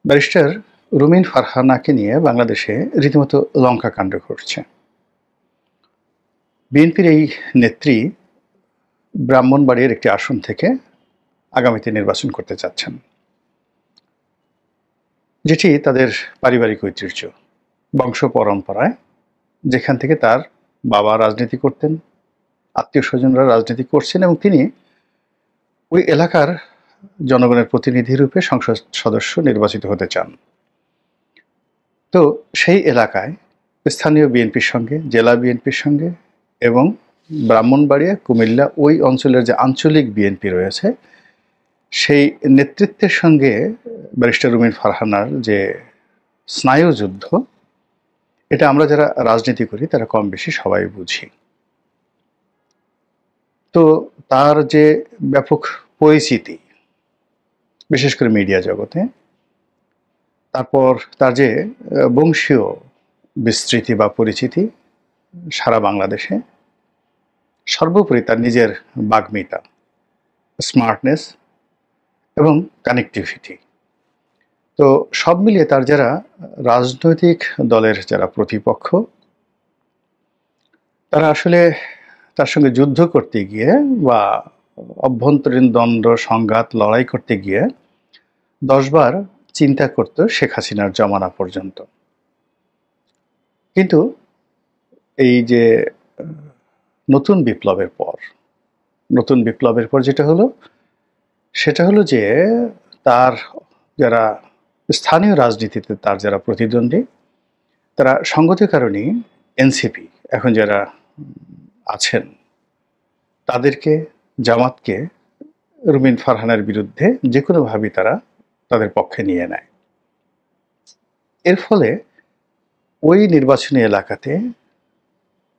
Barrister রুমিন ফারহানাকে নিয়ে বাংলাদেশে রীতিমতো লঙ্কাকাণ্ড ঘটছে। বিএনপির এই নেত্রী ব্রাহ্মণবাড়িয়ার একটি আসন থেকে আগামীতে নির্বাচন করতে চাচ্ছেন, যেটি তাদের পারিবারিক ঐতিহ্য, বংশ পরম্পরায়, যেখান থেকে তার বাবা রাজনীতি করতেন, আত্মীয় স্বজনরা রাজনীতি করছেন এবং তিনি ওই এলাকার জনগণের প্রতিনিধি রূপে সংসদ সদস্য নির্বাচিত হতে চান। তো সেই এলাকায় স্থানীয় বিএনপির সঙ্গে, জেলা বিএনপির সঙ্গে এবং ব্রাহ্মণবাড়িয়া, কুমিল্লা ওই অঞ্চলের যে আঞ্চলিক বিএনপি রয়েছে সেই নেতৃত্বের সঙ্গে ব্যারিস্টার রুমিন ফারহানার যে স্নায়ুযুদ্ধ, এটা আমরা যারা রাজনীতি করি তারা কম বেশি সবাই বুঝি। তো তার যে ব্যাপক পরিচিতি, বিশেষ করে মিডিয়া জগতে, তারপর তার যে বংশীয় বিস্তৃতি বা পরিচিতি সারা বাংলাদেশে, সর্বোপরি তার নিজের বাগ্মিতা, স্মার্টনেস এবং কানেক্টিভিটি, তো সব মিলিয়ে তার যারা রাজনৈতিক দলের যারা প্রতিপক্ষ, তারা আসলে তার সঙ্গে যুদ্ধ করতে গিয়ে বা অভ্যন্তরীণ দ্বন্দ্ব সংঘাত লড়াই করতে গিয়ে 10 বার চিন্তা করত শেখ হাসিনার জমানা পর্যন্ত। কিন্তু এই যে নতুন বিপ্লবের পর যেটা হলো সেটা হলো যে তার যারা স্থানীয় রাজনীতিতে তার যারা প্রতিদ্বন্দ্বী, তারা সঙ্গত কারণেই এনসিপি এখন যারা আছেন তাদেরকে, জামাতকে রুমিন ফারহানার বিরুদ্ধে যে কোনোভাবেই তারা তাদের পক্ষে নিয়ে নেয়। এর ফলে ওই নির্বাচনী এলাকাতে,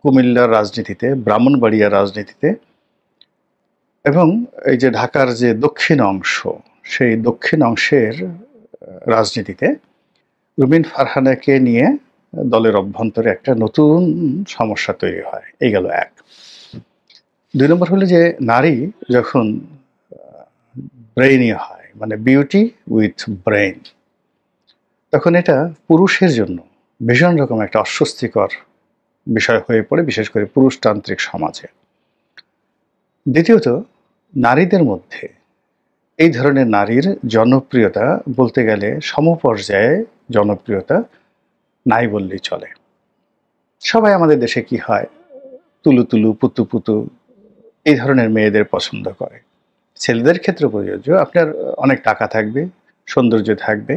কুমিল্লার রাজনীতিতে, ব্রাহ্মণবাড়িয়ার রাজনীতিতে এবং এই যে ঢাকার যে দক্ষিণ অংশ, সেই দক্ষিণ অংশের রাজনীতিতে রুমিন ফারহানাকে নিয়ে দলের অভ্যন্তরে একটা নতুন সমস্যা তৈরি হয়। এই গেল এক। 2 নম্বর হলো যে নারী যখন ব্রেইনি হয়, মানে বিউটি উইথ ব্রেইন, তখন এটা পুরুষের জন্য ভীষণ রকম একটা অস্বস্তিকর বিষয় হয়ে পড়ে, বিশেষ করে পুরুষতান্ত্রিক সমাজে। দ্বিতীয়ত, নারীদের মধ্যে এই ধরনের নারীর জনপ্রিয়তা বলতে গেলে সমপর্যায়ে জনপ্রিয়তা নাই বললেই চলে। সবাই আমাদের দেশে কি হয়, তুলু তুলু, পুতু পুতু এই ধরনের মেয়েদের পছন্দ করে। ছেলেদের ক্ষেত্রে প্রযোজ্য, আপনার অনেক টাকা থাকবে, সৌন্দর্য থাকবে,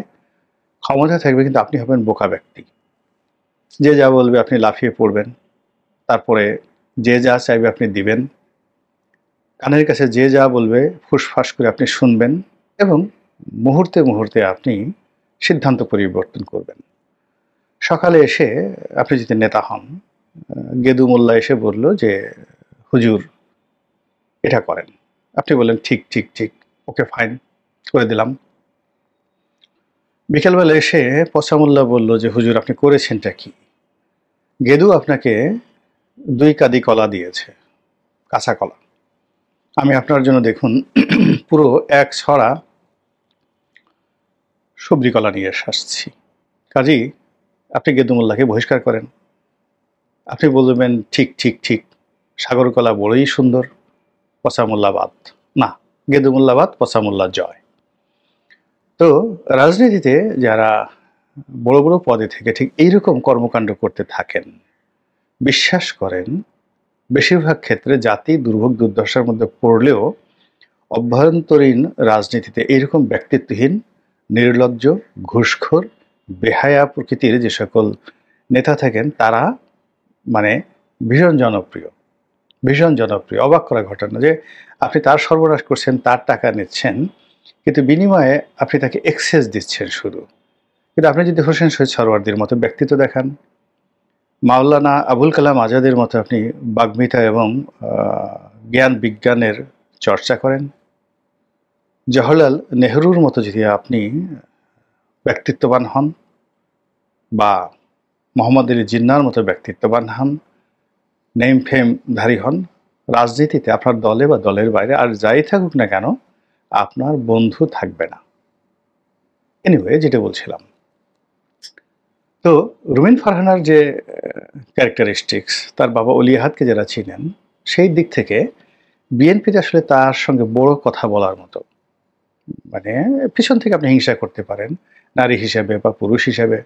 ক্ষমতা থাকবে, কিন্তু আপনি হবেন বোকা ব্যক্তি। যে যা বলবে আপনি লাফিয়ে পড়বেন, তারপরে যে যা চাইবে আপনি দিবেন, কানের কাছে যে যা বলবে ফুসফাস করে আপনি শুনবেন এবং মুহূর্তে মুহূর্তে আপনি সিদ্ধান্ত পরিবর্তন করবেন। সকালে এসে আপনি যদি নেতা হন, গেদু মোল্লা এসে বলল যে হুজুর এটা করেন, আপনি বললেন ঠিক ঠিক ঠিক, ওকে ফাইন, করে দিলাম। বিকেলবেলা এসে পচা মোল্লা বলল যে হুজুর আপনি করেছেনটা কি? গেদু আপনাকে 2 কাঁদি কলা দিয়েছে, কাঁচা কলা, আমি আপনার জন্য দেখুন পুরো 1 ছড়া সবজি কলা নিয়ে আসছি। কাজেই আপনি গেদু মোল্লাকে বহিষ্কার করেন। আপনি বলবেন ঠিক ঠিক ঠিক, সাগর কলা বড়ই সুন্দর, পচা মোল্লা বাদ। না, গেদু মোল্লা বাদ, পচা মোল্লা জয়। তো রাজনীতিতে যারা বড় বড় পদে থেকে ঠিক এইরকম কর্মকাণ্ড করতে থাকেন, বিশ্বাস করেন বেশিরভাগ ক্ষেত্রে জাতি দুর্ভোগ দুর্দশার মধ্যে পড়লেও অভ্যন্তরীণ রাজনীতিতে এইরকম ব্যক্তিত্বহীন, নির্লজ্জ, ঘুষখোর, বেহায়া প্রকৃতির যে সকল নেতা থাকেন তারা মানে ভীষণ জনপ্রিয়, ভীষণ জনপ্রিয়। অবাক করা ঘটনা যে আপনি তার সর্বনাশ করছেন, তার টাকা নিচ্ছেন, কিন্তু বিনিময়ে আপনি তাকে এক্সেস দিচ্ছেন শুধু। কিন্তু আপনি যদি হোসেন শহীদ সরওয়ার্দীর মতো ব্যক্তিত্ব দেখান, মাওলানা আবুল কালাম আজাদের মতো আপনি বাগ্মিতা এবং জ্ঞান বিজ্ঞানের চর্চা করেন, জওহরলাল নেহরুর মতো যদি আপনি ব্যক্তিত্ববান হন, বা মোহাম্মদ আলী জিন্নার মতো ব্যক্তিত্ববান হন, নেম ফেমধারী হন, রাজনীতিতে আপনার দলে বা দলের বাইরে আর যাই থাকুক না কেন আপনার বন্ধু থাকবে না। এনিওয়ে যেটা বলছিলাম, তো রুমিন ফারহানার যে ক্যারেক্টারিস্টিক্স, তার বাবা অলি আহাদকে যারা চিনেন, সেই দিক থেকে বিএনপিতে আসলে তার সঙ্গে বড় কথা বলার মতো, মানে পিছন থেকে আপনি হিংসা করতে পারেন নারী হিসেবে বা পুরুষ হিসেবে,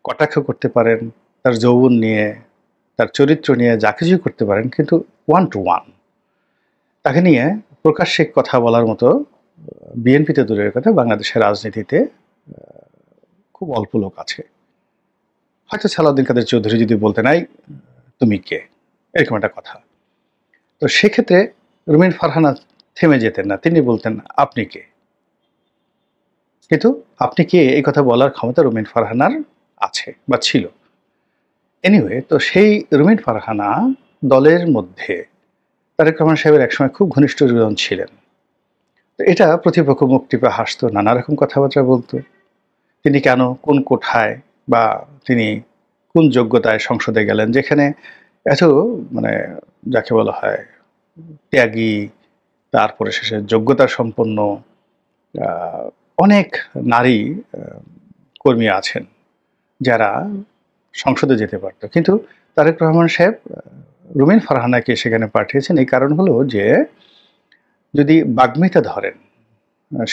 কটাক্ষ করতে পারেন তার যৌবন নিয়ে, তার চরিত্র নিয়ে, যা কিছুই করতে পারেন, কিন্তু ওয়ান টু ওয়ান তাকে নিয়ে প্রকাশ্যে কথা বলার মতো বিএনপিতে দূরের কথা বাংলাদেশের রাজনীতিতে খুব অল্প লোক আছে। হয়তো সালাউদ্দিন কাদের চৌধুরী যদি বলতেন, "এই তুমি কে?" এরকম একটা কথা। তো সেক্ষেত্রে রুমিন ফারহানা থেমে যেতেন না, তিনি বলতেন, "আপনি কে?" কিন্তু আপনি কে এই কথা বলার ক্ষমতা রুমিন ফারহানার আছে বা ছিল। এনিওয়ে, তো সেই রুমিন ফারহানা দলের মধ্যে তারেক রহমান সাহেবের একসময় খুব ঘনিষ্ঠজন ছিলেন। তো এটা প্রতিপক্ষ মুখ টিপে হাসতো, নানা রকম কথাবার্তা বলতো। তিনি কেন, কোন কোঠায় বা তিনি কোন যোগ্যতায় সংসদে গেলেন, যেখানে এত মানে যাকে বলা হয় ত্যাগী, তারপরে শেষে যোগ্যতা সম্পন্ন আহ, অনেক নারী কর্মী আছেন যারা সংসদে যেতে পারতো, কিন্তু তারেক রহমান সাহেব রুমিন ফারহানাকে সেখানে পাঠিয়েছেন। এই কারণ হলো যে যদি বাগ্মিতা ধরেন,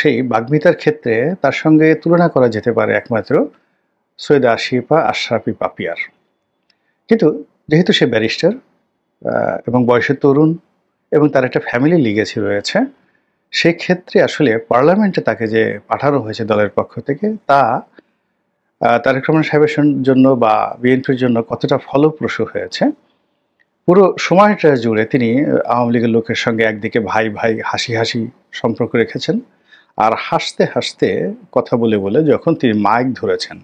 সেই বাগ্মিতার ক্ষেত্রে তার সঙ্গে তুলনা করা যেতে পারে একমাত্র সৈয়দা আশিফা আশরাফি পাপিয়ার। কিন্তু যেহেতু সে ব্যারিস্টার এবং বয়সে তরুণ এবং তার একটা ফ্যামিলি লিগেসি রয়েছে, সেক্ষেত্রে আসলে পার্লামেন্টে তাকে যে পাঠানো হয়েছে দলের পক্ষ থেকে, তা তারেক রহমান সাহেবের জন্য বা বিএনপির জন্য কতটা ফলপ্রসূ হয়েছে, পুরো সময়টা জুড়ে তিনি আওয়ামী লীগের লোকের সঙ্গে একদিকে ভাই ভাই হাসি হাসি সম্পর্ক রেখেছেন, আর হাসতে হাসতে কথা বলে বলে যখন তিনি মাইক ধরেছেন,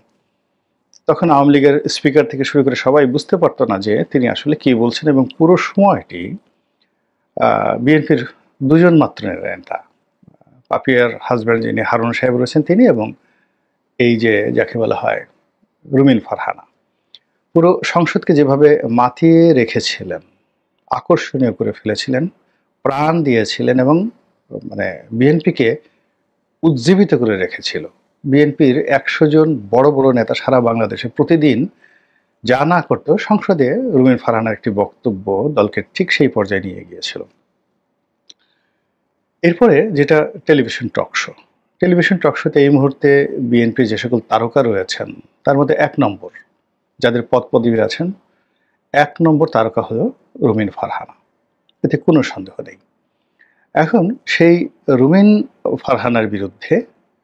তখন আওয়ামী লীগের স্পিকার থেকে শুরু করে সবাই বুঝতে পারতো না যে তিনি আসলে কি বলছেন, এবং পুরো সময়টি বিএনপির দুজন মাত্র নেতা, পাপিয়ার হাজব্যান্ড যিনি হারুন সাহেব রয়েছেন তিনি, এবং এই যে যাকে বলা হয় রুমিন ফারহানা, পুরো সংসদকে যেভাবে মাতিয়ে রেখেছিলেন, আকর্ষণীয় করে ফেলেছিলেন, প্রাণ দিয়েছিলেন এবং মানে বিএনপিকে উজ্জীবিত করে রেখেছিল। বিএনপির ১০০ জন বড় বড় নেতা সারা বাংলাদেশে প্রতিদিন যা না করতো, সংসদে রুমিন ফারহানার একটি বক্তব্য দলকে ঠিক সেই পর্যায়ে নিয়ে গিয়েছিল। এরপরে যেটা টেলিভিশন টক শো, টেলিভিশন টক শোতে এই মুহূর্তে বিএনপির যে সকল তারকা রয়েছেন, তার মধ্যে ১ নম্বর যাদের পদ পদবি আছেন, ১ নম্বর তারকা হলো রুমিন ফারহানা, এতে কোনো সন্দেহ নেই। এখন সেই রুমিন ফারহানার বিরুদ্ধে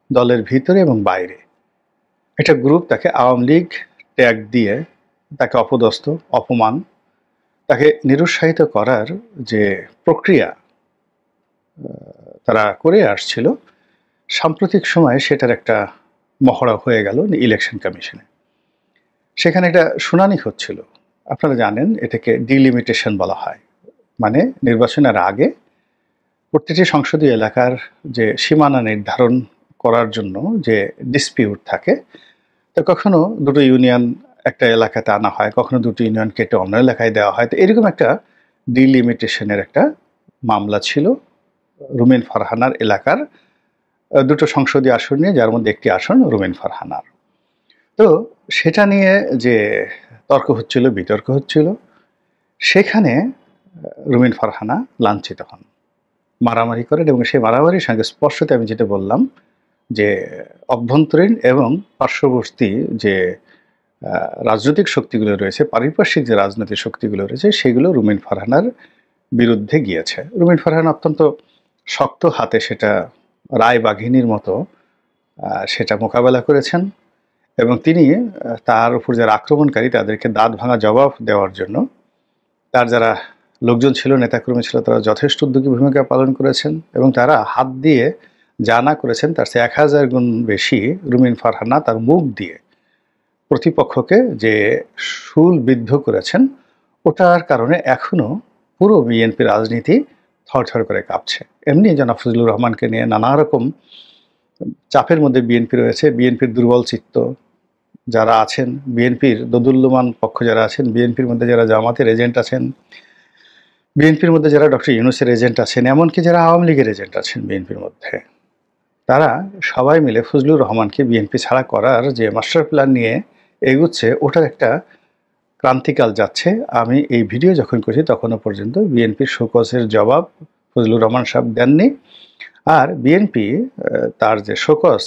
দলের ভিতরে এবং বাইরে একটা গ্রুপ তাকে আওয়ামী লীগ ট্যাগ দিয়ে তাকে অপদস্থ, অপমান, তাকে নিরুৎসাহিত করার যে প্রক্রিয়া তারা করে আসছিল, সাম্প্রতিক সময়ে সেটার একটা মহড়া হয়ে গেল ইলেকশন কমিশনে। সেখানে একটা শুনানি হচ্ছিল। আপনারা জানেন এটাকে ডিলিমিটেশন বলা হয়, মানে নির্বাচনের আগে প্রতিটি সংসদীয় এলাকার যে সীমানা নির্ধারণ করার জন্য যে ডিসপিউট থাকে, তো কখনো দুটো ইউনিয়ন একটা এলাকাতে আনা হয়, কখনো দুটো ইউনিয়ন কেটে অন্য এলাকায় দেওয়া হয়। তো এরকম একটা ডিলিমিটেশনের একটা মামলা ছিল রুমিন ফারহানার এলাকার দুটো সংসদীয় আসন নিয়ে, যার মধ্যে একটি আসন রুমিন ফারহানার। তো সেটা নিয়ে যে তর্ক হচ্ছিল, বিতর্ক হচ্ছিল, সেখানে রুমিন ফারহানা লাঞ্ছিত হন, মারামারি করেন, এবং সেই মারামারির সঙ্গে স্পষ্টতে আমি যেটা বললাম যে অভ্যন্তরীণ এবং পার্শ্ববর্তী যে রাজনৈতিক শক্তিগুলো রয়েছে, পারিপার্শ্বিক যে রাজনৈতিক শক্তিগুলো রয়েছে, সেগুলো রুমিন ফারহানার বিরুদ্ধে গিয়েছে। রুমিন ফারহান অত্যন্ত শক্ত হাতে সেটা রায় বাঘিনীর মতো সেটা মোকাবেলা করেছেন, এবং তিনি তার উপর যারা আক্রমণকারী তাদেরকে দাঁত ভাঙা জবাব দেওয়ার জন্য তার যারা লোকজন ছিল, নেতাকর্মী ছিল, তারা যথেষ্ট উদ্যোগী ভূমিকা পালন করেছেন, এবং তারা হাত দিয়ে যা না করেছেন তার চেয়ে ১০০০ গুণ বেশি রুমিন ফারহানা তার মুখ দিয়ে প্রতিপক্ষকে যে শুলবিদ্ধ করেছেন, ওটার কারণে এখনও পুরো বিএনপি রাজনীতি থরথর করে কাঁপছে। এমনি জনাব ফজলুর রহমানকে নিয়ে নানা রকম চাপের মধ্যে বিএনপি রয়েছে। বিএনপির দুর্বল চিত্ত যারা আছেন, বিএনপির দোদুল্যমান পক্ষ যারা আছেন, বিএনপির মধ্যে যারা জামাতের এজেন্ট আছেন, বিএনপির মধ্যে যারা ডক্টর ইউনূসের এজেন্ট আছেন, এমনকি যারা আওয়ামী লীগের এজেন্ট আছেন বিএনপির মধ্যে, তারা সবাই মিলে ফজলুর রহমানকে বিএনপি ছাড়া করার যে মাস্টার প্ল্যান নিয়ে এগুচ্ছে, ওটার একটা ক্রান্তিকাল যাচ্ছে। আমি এই ভিডিও যখন করছি তখনও পর্যন্ত বিএনপির শোকজের জবাব ফজলুর রহমান সাহেব দেননি। আর বিএনপি তার যে শোকজ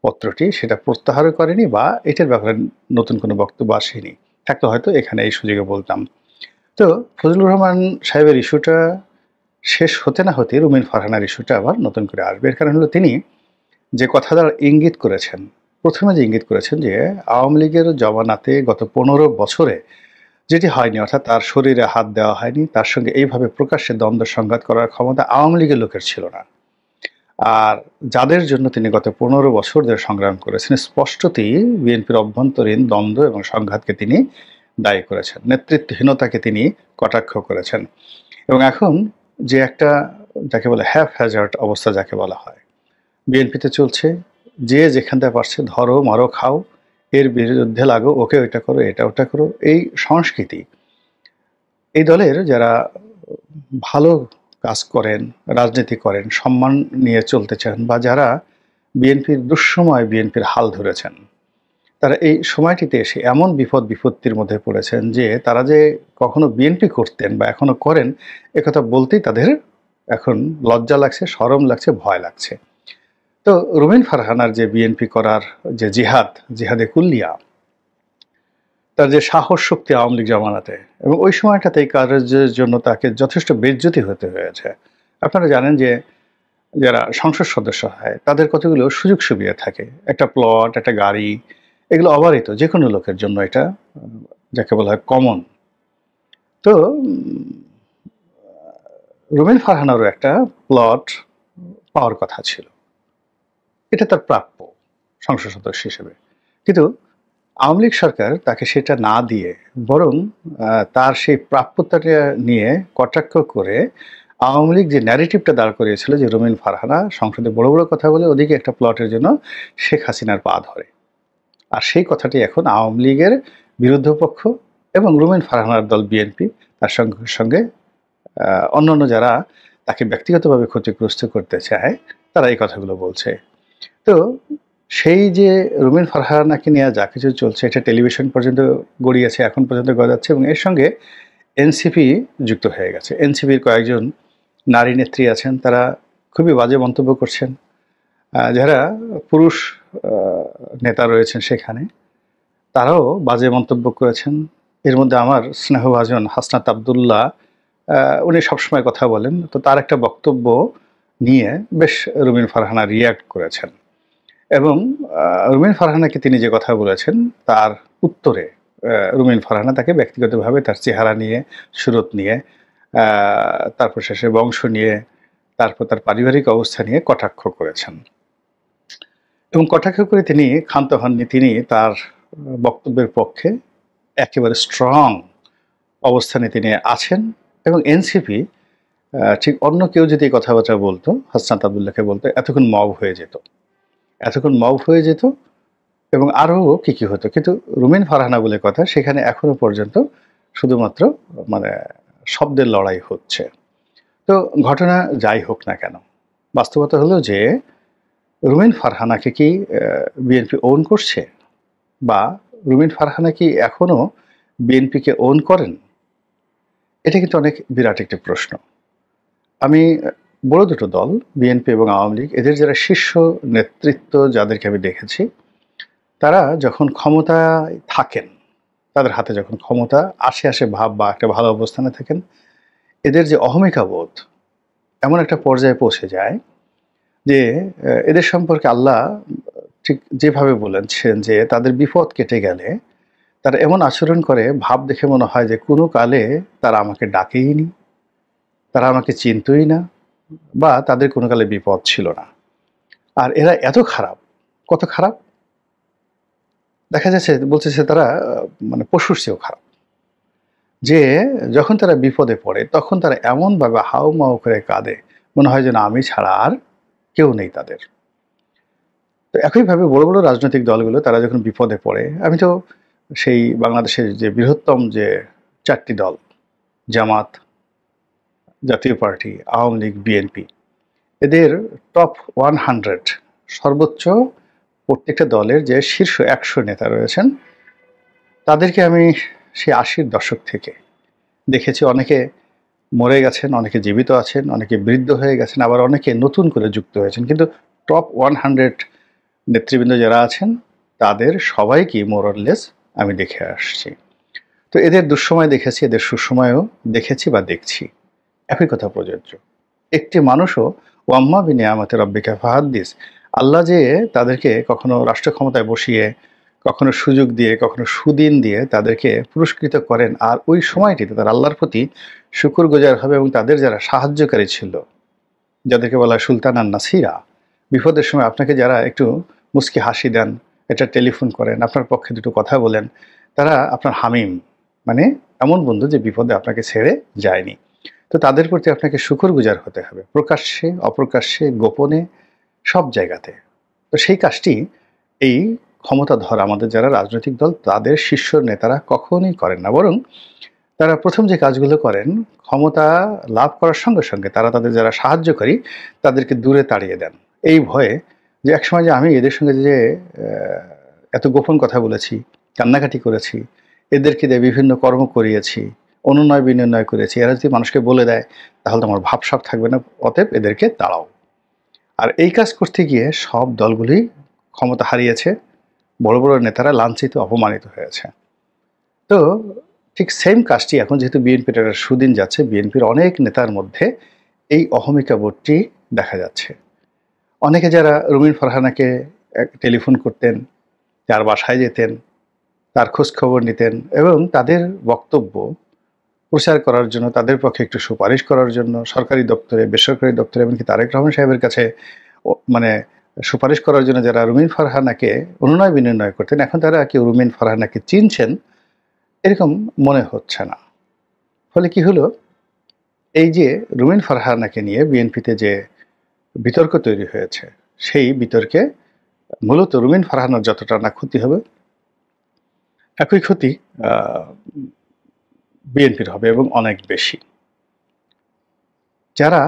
পত্রটি সেটা প্রত্যাহারও করেনি বা এটার ব্যাপারে নতুন কোনো বক্তব্য আসেনি। থাকলে হয়তো এখানে এই সুযোগে বলতাম। তো ফজলুর রহমান সাহেবের ইস্যুটা শেষ হতে না হতে রুমিন ফারহানার ইস্যুটা আবার নতুন করে আসবে। এর কারণ হলো তিনি যে কথা দ্বারা ইঙ্গিত করেছেন, প্রথমে যে ইঙ্গিত করেছেন যে আওয়ামী লীগের জমানাতে গত 15 বছরে যেটি হয়নি, অর্থাৎ তার শরীরে হাত দেওয়া হয়নি, তার সঙ্গে এইভাবে প্রকাশ্যে দ্বন্দ্ব সংঘাত করার ক্ষমতা আওয়ামী লীগের লোকের ছিল না। আর যাদের জন্য তিনি গত 15 বছর ধরে সংগ্রাম করেছেন, স্পষ্টতই বিএনপির অভ্যন্তরীণ দ্বন্দ্ব এবং সংঘাতকে তিনি দায়ী করেছেন, নেতৃত্বহীনতাকে তিনি কটাক্ষ করেছেন। এবং এখন যে একটা যাকে বলে হ্যাপ হ্যাজার্ড অবস্থা যাকে বলা হয় বিএনপিতে চলছে, যে যেখান থেকে পারছে ধরো মারো খাও, এর বিরুদ্ধে লাগো, ওকে ওইটা করো, এটা ওটা করো, এই সংস্কৃতি এই দলের যারা ভালো কাজ করেন, রাজনীতি করেন, সম্মান নিয়ে চলতে চান, বা যারা বিএনপির দুঃসময় বিএনপির হাল ধরেছেন, তারা এই সময়টিতে এসে এমন বিপত্তির মধ্যে পড়েছেন যে তারা যে কখনো বিএনপি করতেন বা এখনো করেন একথা বলতেই তাদের এখন লজ্জা লাগছে, শরম লাগছে, ভয় লাগছে। তো রুমিন ফারহানার যে বিএনপি করার যে জিহাদে কুল্লিয়া, তার যে সাহস শক্তি আওয়ামী লীগ জমানাতে, এবং ওই সময়টাতে এই কাজের জন্য তাকে যথেষ্ট বেজ্জতি হতে হয়েছে। আপনারা জানেন যে যারা সংসদ সদস্য হয় তাদের কতগুলো সুযোগ সুবিধা থাকে, একটা প্লট, একটা গাড়ি, এগুলো অবারিত, যে কোনো লোকের জন্য এটা যাকে বলা হয় কমন। তো রুমিন ফারহানারও একটা প্লট পাওয়ার কথা ছিল, এটা তার প্রাপ্য সংসদ সদস্য হিসেবে। কিন্তু আওয়ামী লীগ সরকার তাকে সেটা না দিয়ে বরং তার সেই প্রাপ্যতাটা নিয়ে কটাক্ষ করে আওয়ামী লীগ যে ন্যারেটিভটা দাঁড় করিয়েছিল যে রুমিন ফারহানা সংসদে বড় বড় কথা বলে ওদিকে একটা প্লটের জন্য শেখ হাসিনার পা ধরে, আর সেই কথাটি এখন আওয়ামী লীগের বিরুদ্ধ পক্ষ এবং রুমিন ফারহানার দল বিএনপি তার সঙ্গে সঙ্গে অন্যান্য যারা তাকে ব্যক্তিগতভাবে ক্ষতিগ্রস্ত করতে চায় তারা এই কথাগুলো বলছে। তো সেই যে রুমিন ফারহানাকে নিয়ে যা কিছু চলছে এটা টেলিভিশন পর্যন্ত গড়িয়েছে, এখন পর্যন্ত গড়াচ্ছে, এবং এর সঙ্গে এনসিপি যুক্ত হয়ে গেছে। এনসিপির কয়েকজন নারী নেত্রী আছেন, তারা খুবই বাজে মন্তব্য করছেন। যারা পুরুষ নেতা রয়েছেন সেখানে তারাও বাজে মন্তব্য করেছেন। এর মধ্যে আমার স্নেহভাজন হাসনাত আবদুল্লাহ, উনি সবসময় কথা বলেন, তো তার একটা বক্তব্য নিয়ে বেশ রুমিন ফারহানা রিয়্যাক্ট করেছেন, এবং রুমিন ফারহানাকে তিনি যে কথা বলেছেন তার উত্তরে রুমিন ফারহানা তাকে ব্যক্তিগতভাবে তার চেহারা নিয়ে, সুরত নিয়ে, তারপর শেষে বংশ নিয়ে, তারপর তার পারিবারিক অবস্থা নিয়ে কটাক্ষ করেছেন। এবং কটাক্ষ করে তিনি ক্ষান্ত হননি, তিনি তার বক্তব্যের পক্ষে একেবারে স্ট্রং অবস্থানে তিনি আছেন। এবং এনসিপি ঠিক অন্য কেউ যদি এই কথাবার্তা বলতো, হাসনাত আবদুল্লাহকে বলতো, এতক্ষণ মব হয়ে যেত এবং আরও কি হতো। কিন্তু রুমিন ফারহানা বলে কথা, সেখানে এখনো পর্যন্ত শুধুমাত্র মানে শব্দের লড়াই হচ্ছে। তো ঘটনা যাই হোক না কেন, বাস্তবতা হলো যে রুমিন ফারহানাকে কি বিএনপি ওন করছে, বা রুমিন ফারহানা কি এখনো বিএনপিকে ওন করেন? এটা কিন্তু অনেক বিরাট একটি প্রশ্ন। আমি বড় দুটো দল বিএনপি এবং আওয়ামী লীগ, এদের যারা শীর্ষ নেতৃত্ব যাদেরকে আমি দেখেছি, তারা যখন ক্ষমতায় থাকেন, তাদের হাতে যখন ক্ষমতা আসে ভাব বা একটা ভালো অবস্থানে থাকেন, এদের যে অহমিকা বোধ এমন একটা পর্যায়ে পৌঁছে যায় যে এদের সম্পর্কে আল্লাহ ঠিক যেভাবে বলেছেন যে তাদের বিপদ কেটে গেলে তারা এমন আচরণ করে, ভাব দেখে মনে হয় যে কোনো কালে তারা আমাকে ডাকেইনি, তারা আমাকে চিনতই না, বা তাদের কোনো কালে বিপদ ছিল না। আর এরা এত খারাপ, কত খারাপ দেখা যাচ্ছে, বলতেছে তারা মানে পশুর চেয়েও খারাপ, যে যখন তারা বিপদে পড়ে তখন তারা এমনভাবে হাউমাউ করে কাঁদে, মনে হয় যেন আমি ছাড়া আর কেউ নেই তাদের। তো একইভাবে বড় বড় রাজনৈতিক দলগুলো তারা যখন বিপদে পড়ে, আমি তো সেই বাংলাদেশের যে বৃহত্তম যে 4টি দল, জামাত, জাতীয় পার্টি, আওয়ামী লীগ, বিএনপি, এদের টপ 100 সর্বোচ্চ প্রত্যেকটা দলের যে শীর্ষ ১০০ নেতা রয়েছেন তাদেরকে আমি সেই ৮০-র দশক থেকে দেখেছি। অনেকে মরে গেছেন, অনেকে জীবিত আছেন, অনেকে বৃদ্ধ হয়ে গেছেন, আবার অনেকে নতুন করে যুক্ত হয়েছেন। কিন্তু টপ 100 নেতৃবৃন্দ যারা আছেন তাদের সবাইকেই মোর অর লেস আমি দেখে আসছি। তো এদের দুঃসময় দেখেছি, এদের সুসময়ও দেখেছি বা দেখছি। একই কথা প্রযোজ্য। একটি মানুষও ওয়াম্মা বিনিয়ামতি রাব্বিকা ফাহাদ্দিস, আল্লাহ যে তাদেরকে কখনো রাষ্ট্র ক্ষমতায় বসিয়ে, কখনো সুযোগ দিয়ে, কখনো সুদিন দিয়ে তাদেরকে পুরস্কৃত করেন, আর ওই সময়টিতে তারা আল্লাহর প্রতি শুকরগুজার হবে এবং তাদের যারা সাহায্যকারী ছিল, যাদেরকে বলা হয় সুলতান আন নাসিরা, বিপদের সময় আপনাকে যারা একটু মুচকি হাসি দেন, একটা টেলিফোন করেন, আপনার পক্ষে দুটো কথা বলেন, তারা আপনার হামিম, মানে এমন বন্ধু যে বিপদে আপনাকে ছেড়ে যায়নি। তো তাদের প্রতি আপনাকে শুকরগুজার হতে হবে, প্রকাশ্যে, অপ্রকাশ্যে, গোপনে, সব জায়গাতে। তো সেই কাজটি এই ক্ষমতাধর আমাদের যারা রাজনৈতিক দল তাদের শীর্ষ নেতারা কখনোই করেন না, বরং তারা প্রথম যে কাজগুলো করেন, ক্ষমতা লাভ করার সঙ্গে সঙ্গে তারা তাদের যারা সাহায্যকারী তাদেরকে দূরে তাড়িয়ে দেন, এই ভয়ে যে একসময় যে আমি এদের সঙ্গে যে এত গোপন কথা বলেছি, কান্নাকাটি করেছি, এদেরকে দিয়ে বিভিন্ন কর্ম করিয়েছি, অনুনয় বিনিময় করেছি, এরা যদি মানুষকে বলে দেয় তাহলে আমার ভাবসাব থাকবে না, অতএব এদেরকে তাড়াও। আর এই কাজ করতে গিয়ে সব দলগুলি ক্ষমতা হারিয়েছে, বড় বড় নেতারা লাঞ্ছিত, অপমানিত হয়েছে। তো ঠিক সেম কাজটি এখন যেহেতু বিএনপির একটা সুদিন যাচ্ছে, বিএনপির অনেক নেতার মধ্যে এই অহমিকা বোধটি দেখা যাচ্ছে। অনেকে যারা রুমিন ফারহানাকে টেলিফোন করতেন, তার বাসায় যেতেন, তার খোঁজ খবর নিতেন এবং তাদের বক্তব্য প্রচার করার জন্য, তাদের পক্ষে একটু সুপারিশ করার জন্য সরকারি দপ্তরে, বেসরকারি দপ্তরে, এমনকি তারেক রহমান সাহেবের কাছে মানে সুপারিশ করার জন্য যারা রুমিন ফারহানাকে অনুনয় বিনিময় করতেন, এখন তারা কেউ রুমিন ফারহানাকে চিনছেন এরকম মনে হচ্ছে না। ফলে কি হলো, এই যে রুমিন ফারহানাকে নিয়ে বিএনপিতে যে বিতর্ক তৈরি হয়েছে, সেই বিতর্কে মূলত রুমিন ফারহানার যতটা না ক্ষতি হবে, একই ক্ষতি বিএনপির হবে এবং অনেক বেশি। যারা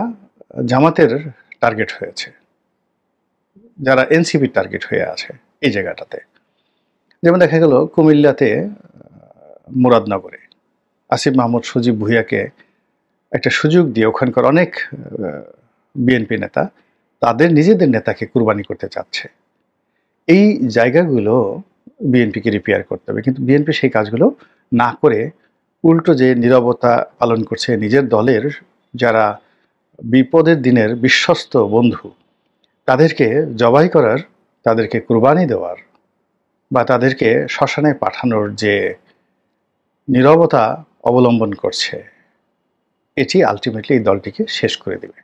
জামাতের টার্গেট হয়েছে, যারা এনসিপির টার্গেট হয়ে আছে এই জায়গাটাতে, যেমন দেখা গেল কুমিল্লাতে মুরাদনগরে আসিফ মাহমুদ সজীব ভুঁইয়াকে একটা সুযোগ দিয়ে ওখানকার অনেক বিএনপি নেতা তাদের নিজেদের নেতাকে কুরবানি করতে চাচ্ছে। এই জায়গাগুলো বিএনপিকে রিপেয়ার করতে হবে, কিন্তু বিএনপি সেই কাজগুলো না করে উল্টো যে নীরবতা পালন করছে, নিজের দলের যারা বিপদের দিনের বিশ্বস্ত বন্ধু তাদেরকে জবাই করার, তাদেরকে কুরবানি দেওয়ার বা তাদেরকে শ্মশানে পাঠানোর যে নীরবতা অবলম্বন করছে, এটি আলটিমেটলি এই দলটিকে শেষ করে দেবে।